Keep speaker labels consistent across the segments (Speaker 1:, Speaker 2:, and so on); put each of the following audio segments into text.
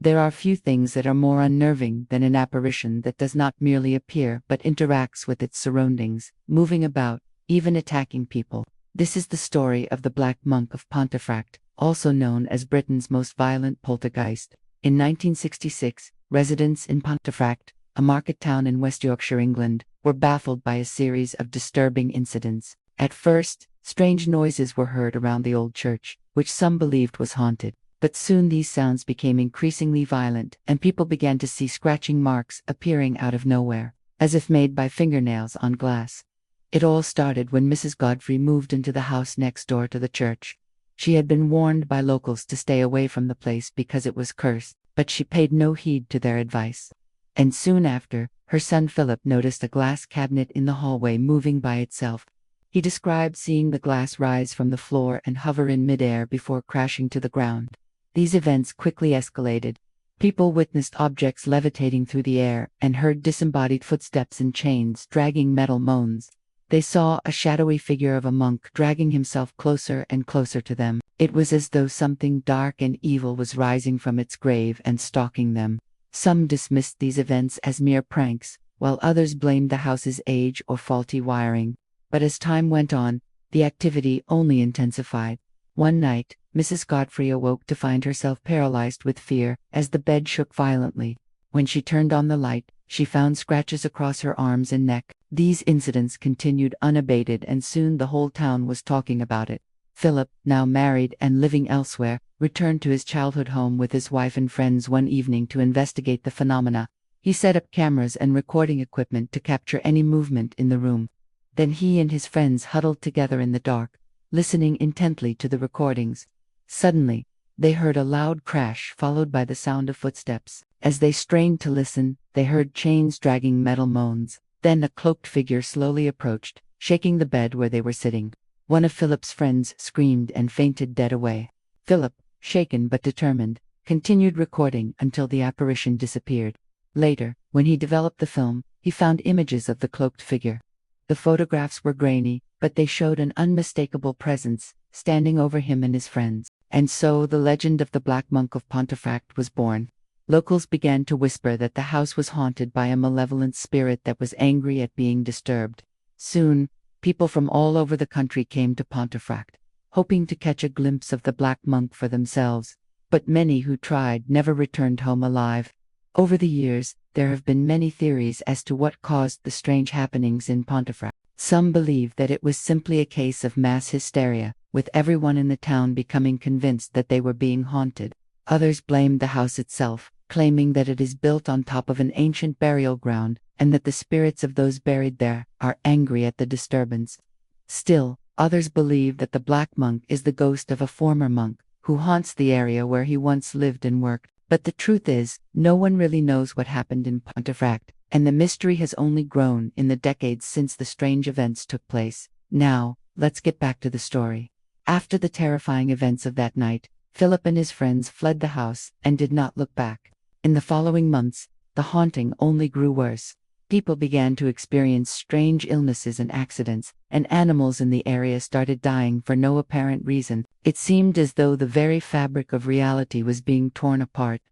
Speaker 1: There are few things that are more unnerving than an apparition that does not merely appear but interacts with its surroundings, moving about, even attacking people. This is the story of the Black Monk of Pontefract, also known as Britain's most violent poltergeist. In 1966, residents in Pontefract, a market town in West Yorkshire, England, were baffled by a series of disturbing incidents. At first, strange noises were heard around the old church, which some believed was haunted. But soon these sounds became increasingly violent, and people began to see scratching marks appearing out of nowhere, as if made by fingernails on glass. It all started when Mrs. Godfrey moved into the house next door to the church. She had been warned by locals to stay away from the place because it was cursed, but she paid no heed to their advice. And soon after, her son Philip noticed a glass cabinet in the hallway moving by itself. He described seeing the glass rise from the floor and hover in midair before crashing to the ground. These events quickly escalated. People witnessed objects levitating through the air and heard disembodied footsteps in chains dragging metal moans. They saw a shadowy figure of a monk dragging himself closer and closer to them. It was as though something dark and evil was rising from its grave and stalking them. Some dismissed these events as mere pranks, while others blamed the house's age or faulty wiring. But as time went on, the activity only intensified. One night, Mrs. Godfrey awoke to find herself paralyzed with fear as the bed shook violently. When she turned on the light, she found scratches across her arms and neck. These incidents continued unabated, and soon the whole town was talking about it. Philip, now married and living elsewhere, returned to his childhood home with his wife and friends one evening to investigate the phenomena. He set up cameras and recording equipment to capture any movement in the room. Then he and his friends huddled together in the dark, listening intently to the recordings. Suddenly, they heard a loud crash followed by the sound of footsteps. As they strained to listen, they heard chains dragging metal moans. Then a cloaked figure slowly approached, shaking the bed where they were sitting. One of Philip's friends screamed and fainted dead away. Philip, shaken but determined, continued recording until the apparition disappeared. Later, when he developed the film, he found images of the cloaked figure. The photographs were grainy, but they showed an unmistakable presence, standing over him and his friends. And so the legend of the Black Monk of Pontefract was born. Locals began to whisper that the house was haunted by a malevolent spirit that was angry at being disturbed. Soon, people from all over the country came to Pontefract, hoping to catch a glimpse of the Black Monk for themselves. But many who tried never returned home alive. Over the years, there have been many theories as to what caused the strange happenings in Pontefract. Some believe that it was simply a case of mass hysteria, with everyone in the town becoming convinced that they were being haunted. Others blamed the house itself, claiming that it is built on top of an ancient burial ground, and that the spirits of those buried there are angry at the disturbance. Still, others believe that the Black Monk is the ghost of a former monk, who haunts the area where he once lived and worked. But the truth is, no one really knows what happened in Pontefract, and the mystery has only grown in the decades since the strange events took place. Now, let's get back to the story. After the terrifying events of that night, Philip and his friends fled the house and did not look back. In the following months, the haunting only grew worse. People began to experience strange illnesses and accidents, and animals in the area started dying for no apparent reason. It seemed as though the very fabric of reality was being torn apart.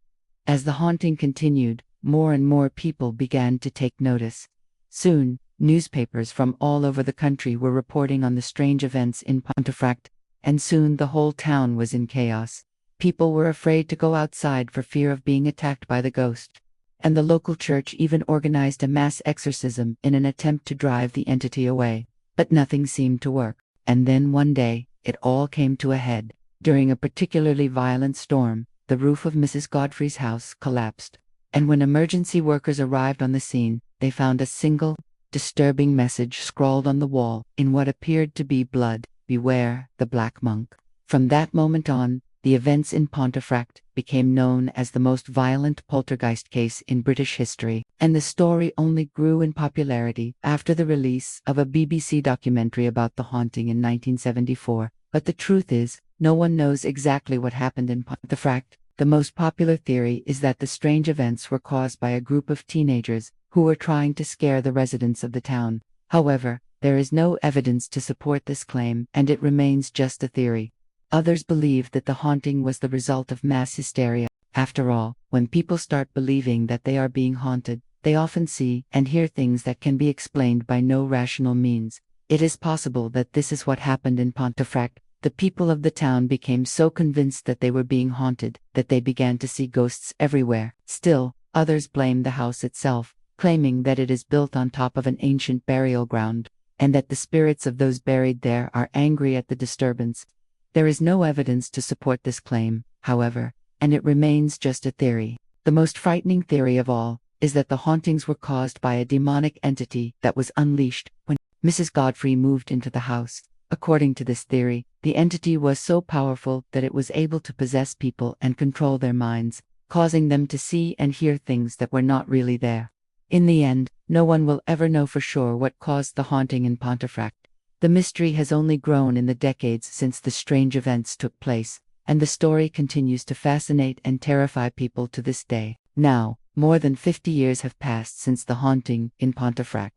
Speaker 1: As the haunting continued, more and more people began to take notice. Soon, newspapers from all over the country were reporting on the strange events in Pontefract, and soon the whole town was in chaos. People were afraid to go outside for fear of being attacked by the ghost, and the local church even organized a mass exorcism in an attempt to drive the entity away. But nothing seemed to work. And then one day, it all came to a head. During a particularly violent storm, the roof of Mrs. Godfrey's house collapsed. And when emergency workers arrived on the scene, they found a single, disturbing message scrawled on the wall in what appeared to be blood: "Beware the Black Monk." From that moment on, the events in Pontefract became known as the most violent poltergeist case in British history, and the story only grew in popularity after the release of a BBC documentary about the haunting in 1974. But the truth is, no one knows exactly what happened in Pontefract. The most popular theory is that the strange events were caused by a group of teenagers who were trying to scare the residents of the town. However, there is no evidence to support this claim, and it remains just a theory. Others believe that the haunting was the result of mass hysteria, After all, when people start believing that they are being haunted, they often see and hear things that can be explained by no rational means. It is possible that this is what happened in Pontefract. The people of the town became so convinced that they were being haunted that they began to see ghosts everywhere. Still, others blame the house itself, claiming that it is built on top of an ancient burial ground, and that the spirits of those buried there are angry at the disturbance. There is no evidence to support this claim, however, and it remains just a theory. The most frightening theory of all is that the hauntings were caused by a demonic entity that was unleashed when Mrs. Godfrey moved into the house. According to this theory, the entity was so powerful that it was able to possess people and control their minds, causing them to see and hear things that were not really there. In the end, no one will ever know for sure what caused the haunting in Pontefract. The mystery has only grown in the decades since the strange events took place, and the story continues to fascinate and terrify people to this day. Now, more than 50 years have passed since the haunting in Pontefract,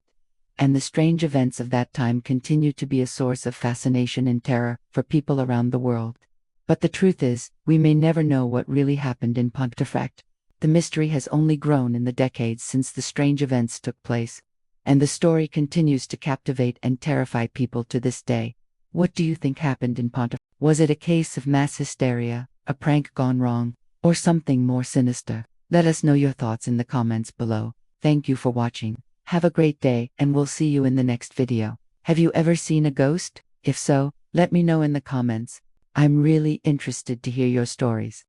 Speaker 1: and the strange events of that time continue to be a source of fascination and terror for people around the world. But the truth is, we may never know what really happened in Pontefract. The mystery has only grown in the decades since the strange events took place, and the story continues to captivate and terrify people to this day. What do you think happened in Pontefract? Was it a case of mass hysteria, a prank gone wrong, or something more sinister? Let us know your thoughts in the comments below. Thank you for watching. Have a great day, and we'll see you in the next video. Have you ever seen a ghost? If so, let me know in the comments. I'm really interested to hear your stories.